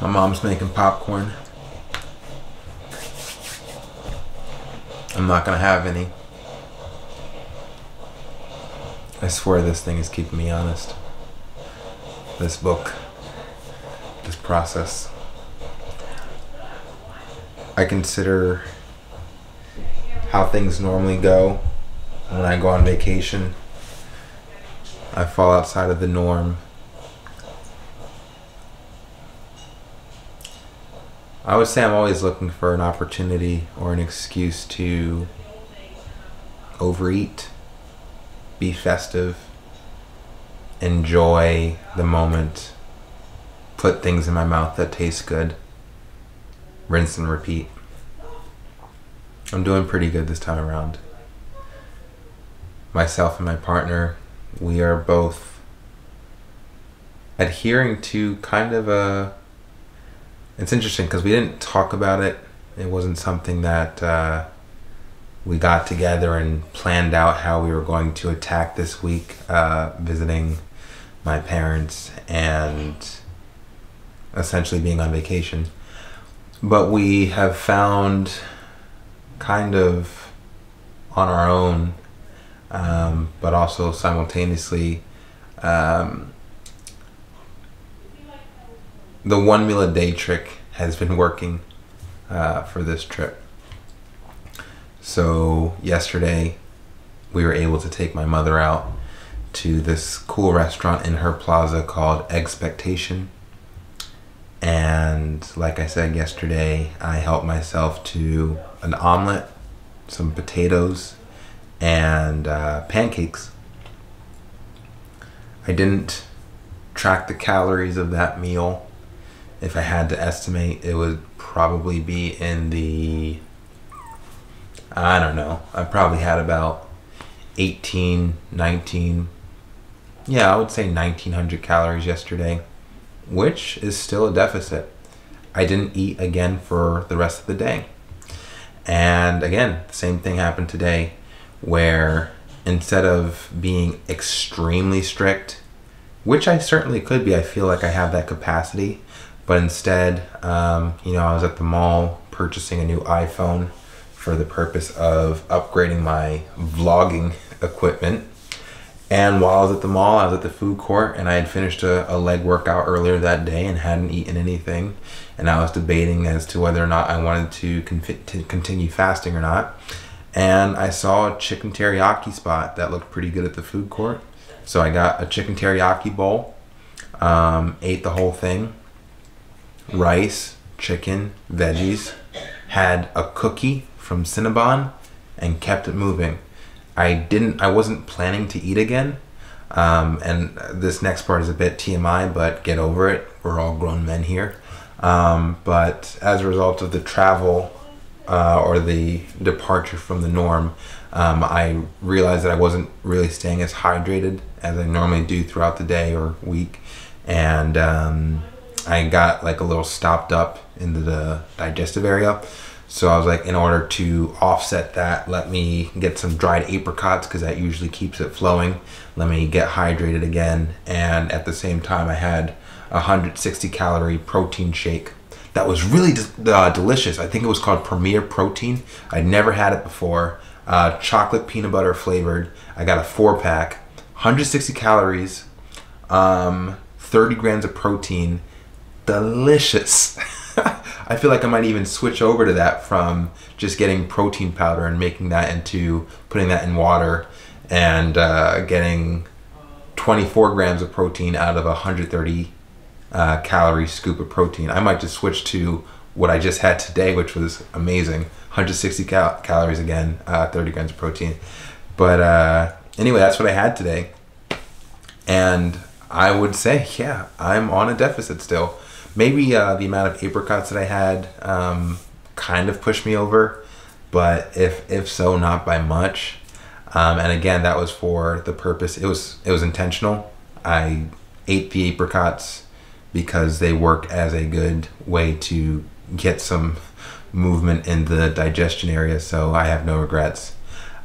My mom's making popcorn. I'm not gonna have any. I swear this thing is keeping me honest. This book, this process. I consider how things normally go when I go on vacation. I fall outside of the norm. I would say I'm always looking for an opportunity or an excuse to overeat, be festive, enjoy the moment, put things in my mouth that taste good, rinse and repeat. I'm doing pretty good this time around. Myself and my partner, we are both adhering to kind of a... It's interesting because we didn't talk about it. It wasn't something that we got together and planned out how we were going to attack this week, visiting my parents and essentially being on vacation. But we have found kind of on our own, but also simultaneously, the 1 meal a day trick has been working for this trip. So yesterday we were able to take my mother out to this cool restaurant in her plaza called Expectation. And like I said yesterday, I helped myself to an omelet, some potatoes, and pancakes. I didn't track the calories of that meal. If I had to estimate, it would probably be in the, I don't know, I probably had about 18, 19, yeah, I would say 1900 calories yesterday, which is still a deficit. I didn't eat again for the rest of the day. And again, the same thing happened today, where instead of being extremely strict, which I certainly could be, I feel like I have that capacity, but instead, I was at the mall purchasing a new iPhone for the purpose of upgrading my vlogging equipment. And while I was at the mall, I was at the food court, and I had finished a leg workout earlier that day and hadn't eaten anything. And I was debating as to whether or not I wanted to continue fasting or not. And I saw a chicken teriyaki spot that looked pretty good at the food court. So I got a chicken teriyaki bowl, ate the whole thing. Rice, chicken, veggies, had a cookie from Cinnabon, and kept it moving. I wasn't planning to eat again, and this next part is a bit TMI, but get over it. We're all grown men here. But as a result of the travel or the departure from the norm, I realized that I wasn't really staying as hydrated as I normally do throughout the day or week, and I got like a little stopped up in the digestive area. So I was like, in order to offset that, let me get some dried apricots, because that usually keeps it flowing. Let me get hydrated again. And at the same time, I had a 160 calorie protein shake that was really delicious. I think it was called Premier Protein. I'd never had it before. Chocolate peanut butter flavored. I got a 4-pack, 160 calories, 30 grams of protein. Delicious. I feel like I might even switch over to that from just getting protein powder and making that into putting that in water and getting 24 grams of protein out of a 130 calorie scoop of protein. I might just switch to what I just had today, which was amazing. 160 calories again, 30 grams of protein. But anyway, that's what I had today. And I would say, yeah, I'm on a deficit still. Maybe the amount of apricots that I had kind of pushed me over, but if so, not by much. And again, that was for the purpose. It was intentional. I ate the apricots because they work as a good way to get some movement in the digestion area, so I have no regrets.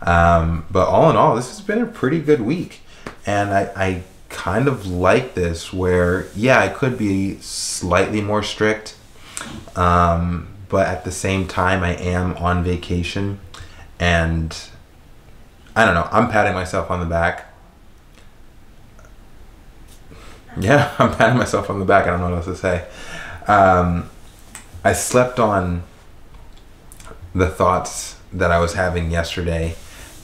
But all in all, this has been a pretty good week, and I kind of like this where, yeah, I could be slightly more strict, but at the same time, I am on vacation, and I don't know, I'm patting myself on the back. Yeah, I'm patting myself on the back. I don't know what else to say. I slept on the thoughts that I was having yesterday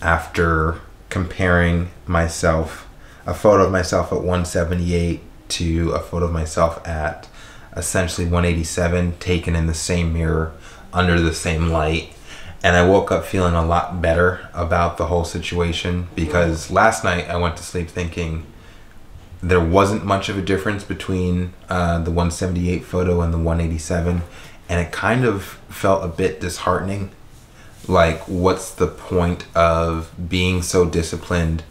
after comparing myself, a photo of myself at 178 to a photo of myself at essentially 187, taken in the same mirror under the same light. And I woke up feeling a lot better about the whole situation, because last night I went to sleep thinking there wasn't much of a difference between the 178 photo and the 187, and it kind of felt a bit disheartening. Like, what's the point of being so disciplined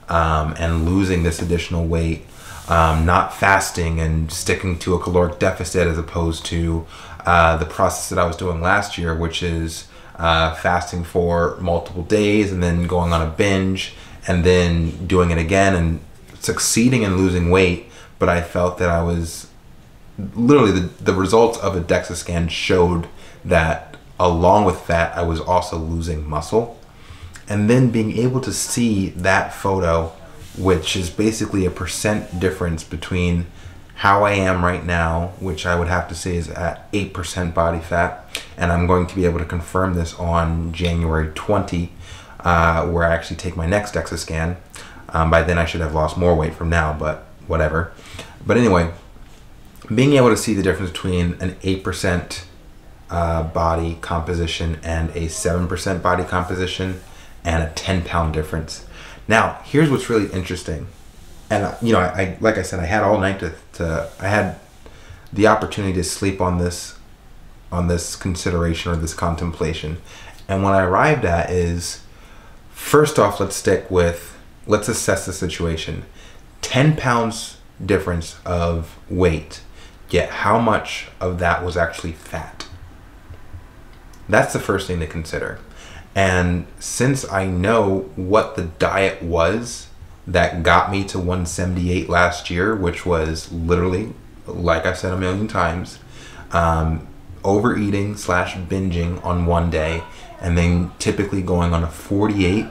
and losing this additional weight, not fasting and sticking to a caloric deficit, as opposed to the process that I was doing last year, which is fasting for multiple days and then going on a binge and then doing it again and succeeding in losing weight. But I felt that I was literally, the results of a DEXA scan showed that along with fat, I was also losing muscle. And then being able to see that photo, which is basically a percent difference between how I am right now, which I would have to say is at 8% body fat, and I'm going to be able to confirm this on January 20, where I actually take my next DEXA scan. By then I should have lost more weight from now, but whatever. But anyway, being able to see the difference between an 8% body composition and a 7% body composition, and a 10-pound difference. Now, here's what's really interesting. And I like I said, I had all night I had the opportunity to sleep on this consideration, or this contemplation. And what I arrived at is, first off, let's assess the situation. 10 pounds difference of weight, yet how much of that was actually fat? That's the first thing to consider. And since I know what the diet was that got me to 178 last year, which was literally, like I've said a million times, overeating / binging on one day, and then typically going on a 48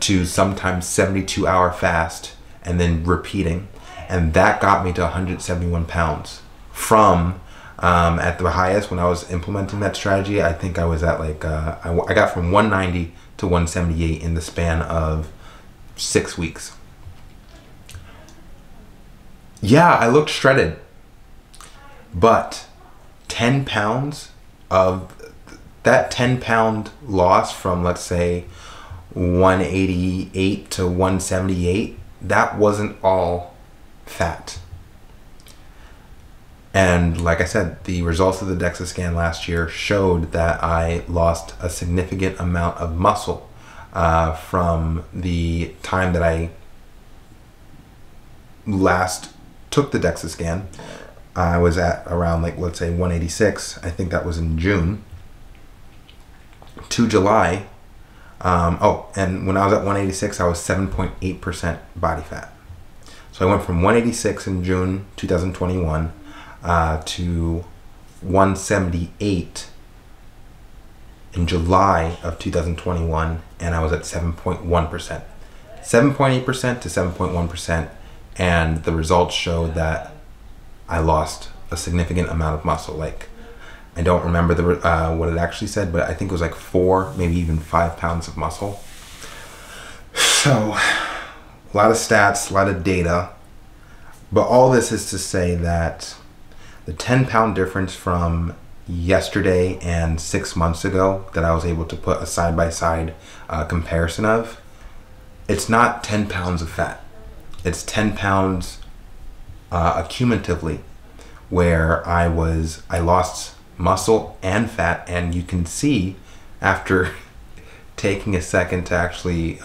to sometimes 72-hour fast, and then repeating. And that got me to 171 pounds from, at the highest, when I was implementing that strategy, I think I was at like, I got from 190 to 178 in the span of 6 weeks. Yeah, I looked shredded, but 10 pounds of that 10-pound loss from, let's say, 188 to 178, that wasn't all fat. And like I said, the results of the DEXA scan last year showed that I lost a significant amount of muscle from the time that I last took the DEXA scan. I was at around, like, let's say 186. I think that was in June to July. And when I was at 186, I was 7.8% body fat. So I went from 186 in June 2021 to 178 in July of 2021, and I was at 7.1%. 7.8% to 7.1%, and the results showed that I lost a significant amount of muscle. Like, I don't remember what it actually said, but I think it was like 4, maybe even 5 pounds of muscle. So, a lot of stats, a lot of data, but all this is to say that the 10-pound difference from yesterday and 6 months ago that I was able to put a side-by-side comparison of, it's not 10 pounds of fat. It's 10 pounds accumulatively, where I lost muscle and fat. And you can see, after taking a second to actually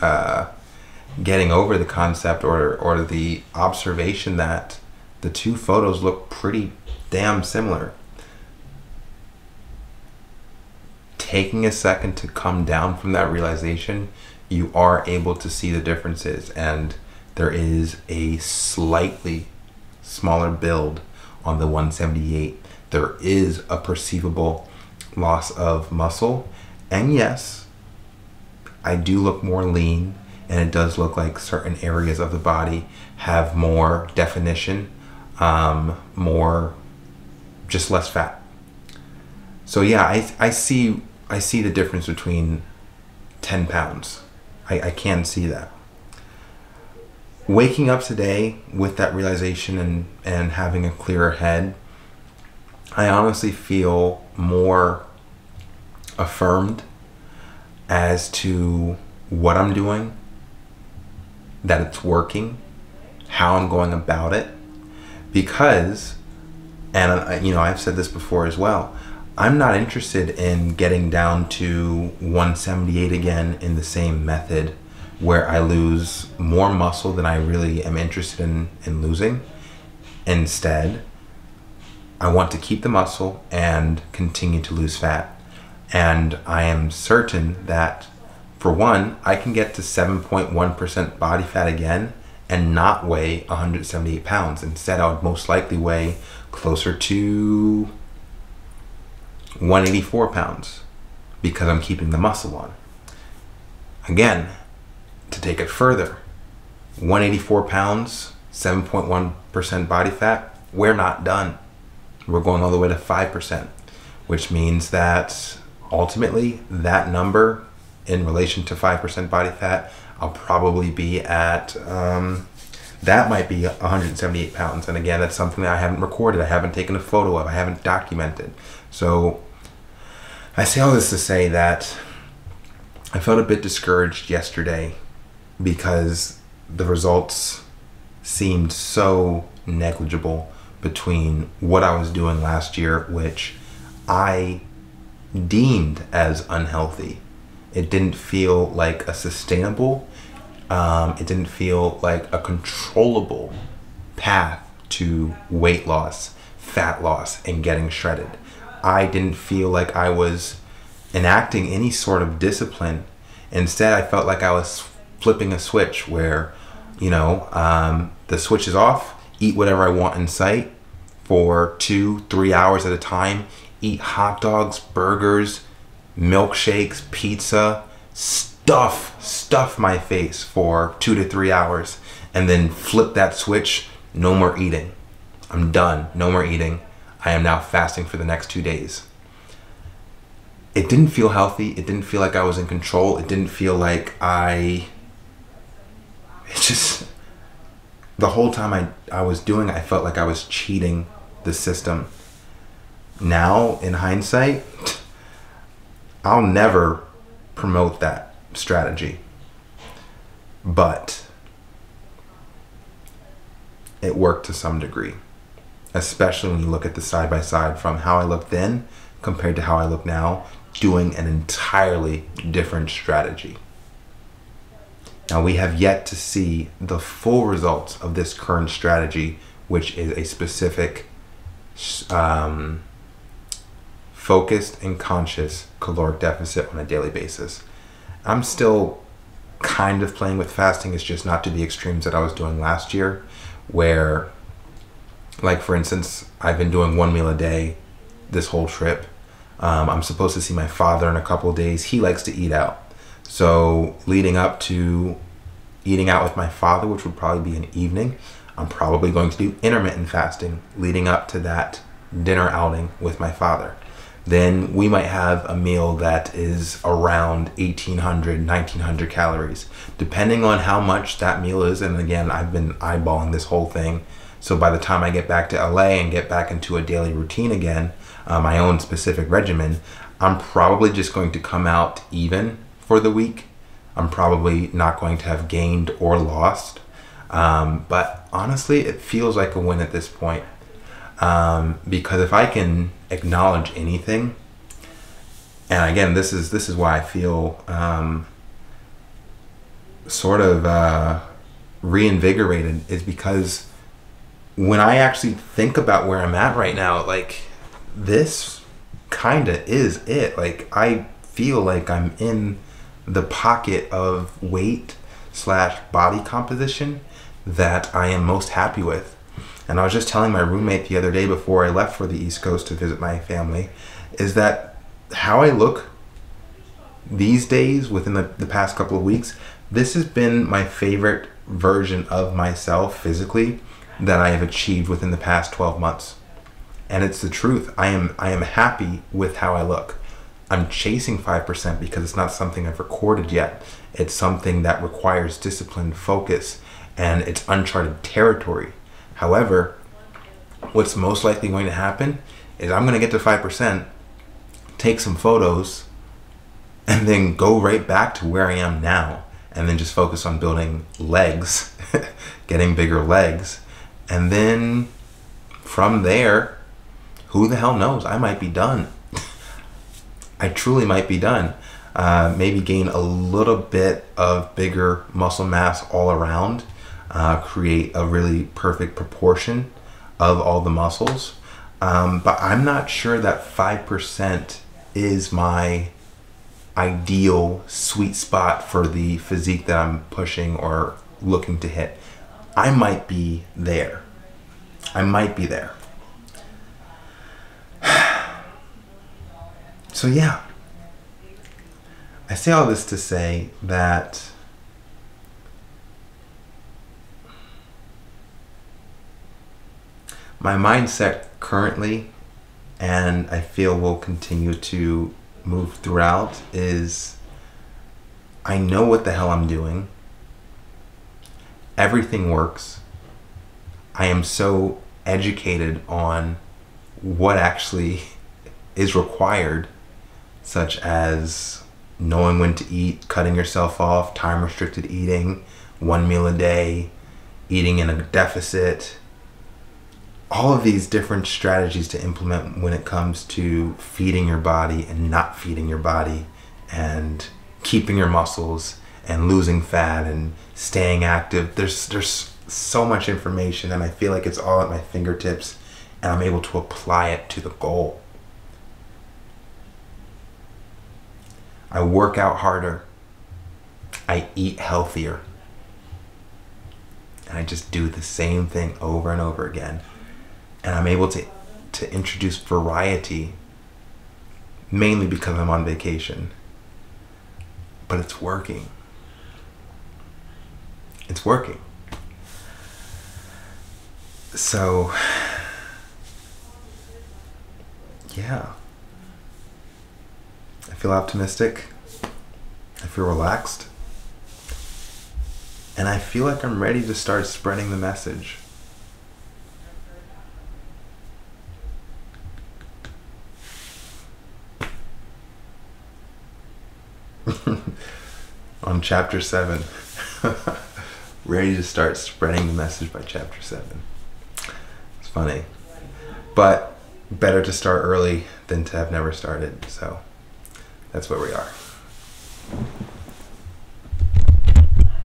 getting over the concept or the observation, that the two photos look pretty damn similar. Taking a second to come down from that realization, you are able to see the differences. And there is a slightly smaller build on the 178. There is a perceivable loss of muscle. And yes, I do look more lean, and it does look like certain areas of the body have more definition, more, just less fat. So yeah, I see the difference between 10 pounds. I can see that. Waking up today with that realization and having a clearer head, I honestly feel more affirmed as to what I'm doing, that it's working, how I'm going about it. Because, and I've said this before as well, I'm not interested in getting down to 178 again in the same method where I lose more muscle than I really am interested in losing. Instead, I want to keep the muscle and continue to lose fat. And I am certain that, for one, I can get to 7.1% body fat again and not weigh 178 pounds. Instead, I would most likely weigh closer to 184 pounds because I'm keeping the muscle on. Again, to take it further, 184 pounds, 7.1% body fat, we're not done. We're going all the way to 5%, which means that ultimately that number in relation to 5% body fat, I'll probably be at, that might be 178 pounds. And again, that's something that I haven't recorded, I haven't taken a photo of, I haven't documented. So I say all this to say that I felt a bit discouraged yesterday because the results seemed so negligible between what I was doing last year, which I deemed as unhealthy. It didn't feel like a sustainable, it didn't feel like a controllable path to weight loss, fat loss, and getting shredded. I didn't feel like I was enacting any sort of discipline. Instead, I felt like I was flipping a switch where, the switch is off, eat whatever I want in sight for 2-3 hours at a time, eat hot dogs, burgers, milkshakes, pizza, stuff my face for 2 to 3 hours, and then flip that switch. No more eating. I'm done. No more eating. I am now fasting for the next 2 days. It didn't feel healthy. It didn't feel like I was in control. It didn't feel like the whole time I was doing it, I felt like I was cheating the system. Now, in hindsight, I'll never promote that strategy. But it worked to some degree, especially when you look at the side by side from how I looked then compared to how I look now, doing an entirely different strategy. Now, we have yet to see the full results of this current strategy, which is a specific focused and conscious caloric deficit on a daily basis. I'm still kind of playing with fasting. It's just not to the extremes that I was doing last year, where, like, for instance, I've been doing 1 meal a day this whole trip. I'm supposed to see my father in a couple of days. He likes to eat out. So leading up to eating out with my father, which would probably be an evening, I'm probably going to do intermittent fasting leading up to that dinner outing with my father. Then we might have a meal that is around 1,800, 1,900 calories, depending on how much that meal is. And again, I've been eyeballing this whole thing. So by the time I get back to LA and get back into a daily routine again, my own specific regimen, I'm probably just going to come out even for the week. I'm probably not going to have gained or lost. But honestly, it feels like a win at this point. Because if I can acknowledge anything, and again, this is why I feel sort of reinvigorated, is because when I actually think about where I'm at right now, like, this kind of is it. Like, I feel like I'm in the pocket of weight / body composition that I am most happy with. And I was just telling my roommate the other day before I left for the East Coast to visit my family, is that how I look these days within the past couple of weeks, this has been my favorite version of myself physically that I have achieved within the past 12 months. And it's the truth. I am happy with how I look. I'm chasing 5% because it's not something I've recorded yet. It's something that requires discipline, focus, and it's uncharted territory. However, what's most likely going to happen is I'm going to get to 5%, take some photos, and then go right back to where I am now, and then just focus on building legs, getting bigger legs. And then from there, who the hell knows? I might be done. I truly might be done. Maybe gain a little bit of bigger muscle mass all around, create a really perfect proportion of all the muscles. But I'm not sure that 5% is my ideal sweet spot for the physique that I'm pushing or looking to hit. I might be there. I might be there. So yeah, I say all this to say that my mindset currently, and I feel will continue to move throughout, is I know what the hell I'm doing. Everything works. I am so educated on what actually is required, such as knowing when to eat, cutting yourself off, time restricted eating, 1 meal a day, eating in a deficit, all of these different strategies to implement when it comes to feeding your body and not feeding your body, and keeping your muscles and losing fat and staying active. There's so much information, and I feel like it's all at my fingertips, and I'm able to apply it to the goal. I work out harder. I eat healthier. And I just do the same thing over and over again. And I'm able to introduce variety, mainly because I'm on vacation. But it's working. It's working. So, yeah. I feel optimistic. I feel relaxed. And I feel like I'm ready to start spreading the message. On chapter 7. Ready to start spreading the message by chapter 7. It's funny. But better to start early than to have never started. So that's where we are.